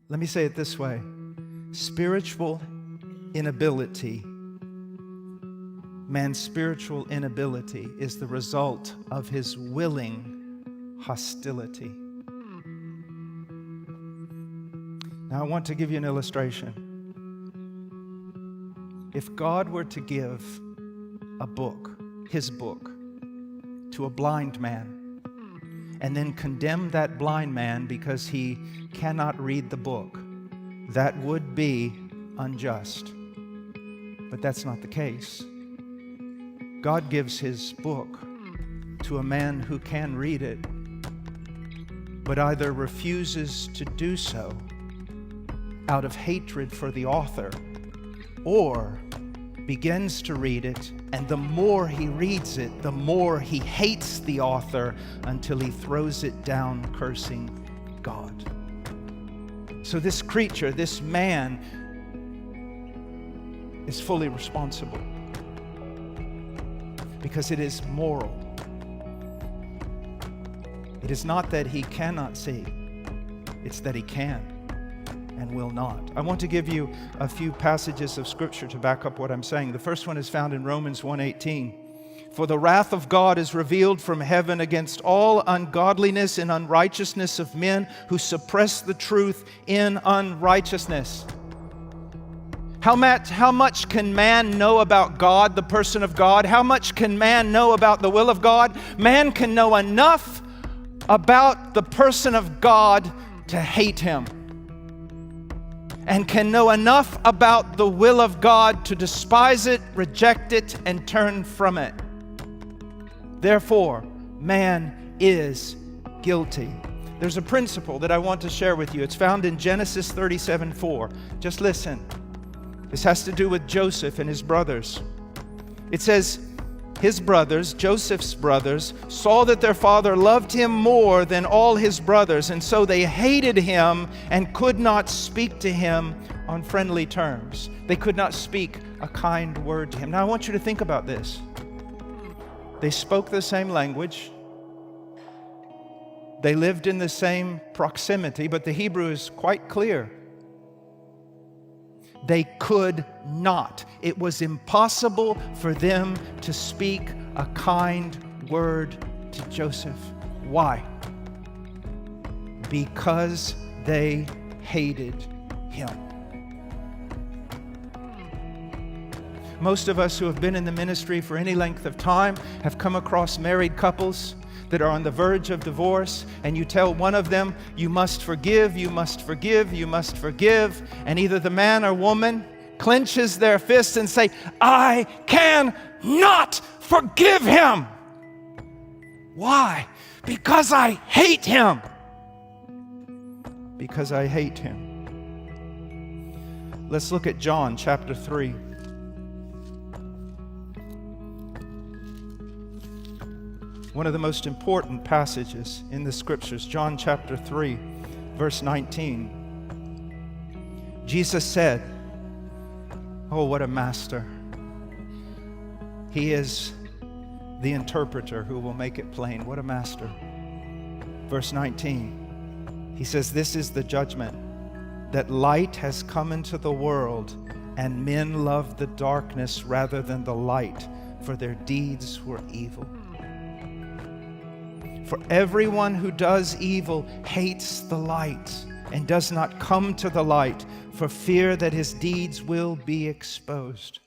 Let me say it this way. Spiritual inability, man's spiritual inability is the result of his willing hostility. Now, I want to give you an illustration. If God were to give a book, his book, to a blind man, and then condemn that blind man because he cannot read the book, that would be unjust. But that's not the case. God gives his book to a man who can read it, but either refuses to do so out of hatred for the author, or begins to read it, and the more he reads it, the more he hates the author until he throws it down, cursing God. So this creature, this man, is fully responsible because it is moral. It is not that he cannot see, it's that he can and will not. I want to give you a few passages of Scripture to back up what I'm saying. The first one is found in Romans 1:18. For the wrath of God is revealed from heaven against all ungodliness and unrighteousness of men who suppress the truth in unrighteousness. How much can man know about God, the person of God? How much can man know about the will of God? Man can know enough about the person of God to hate him, and can know enough about the will of God to despise it, reject it, and turn from it. Therefore, man is guilty. There's a principle that I want to share with you. It's found in Genesis 37:4. Just listen. This has to do with Joseph and his brothers. It says, his brothers, Joseph's brothers, saw that their father loved him more than all his brothers, and so they hated him and could not speak to him on friendly terms. They could not speak a kind word to him. Now I want you to think about this. They spoke the same language. They lived in the same proximity, but the Hebrew is quite clear. They could not. It was impossible for them to speak a kind word to Joseph. Why? Because they hated him. Most of us who have been in the ministry for any length of time have come across married couples that are on the verge of divorce, and you tell one of them, you must forgive, you must forgive, you must forgive, and either the man or woman clenches their fists and say, I cannot forgive him. Why? Because I hate him. Because I hate him. Let's look at John chapter 3. One of the most important passages in the Scriptures, John chapter 3, verse 19. Jesus said, oh, what a master. He is the interpreter who will make it plain. What a master. Verse 19, he says, this is the judgment, that light has come into the world, and men love the darkness rather than the light, for their deeds were evil. For everyone who does evil hates the light and does not come to the light for fear that his deeds will be exposed.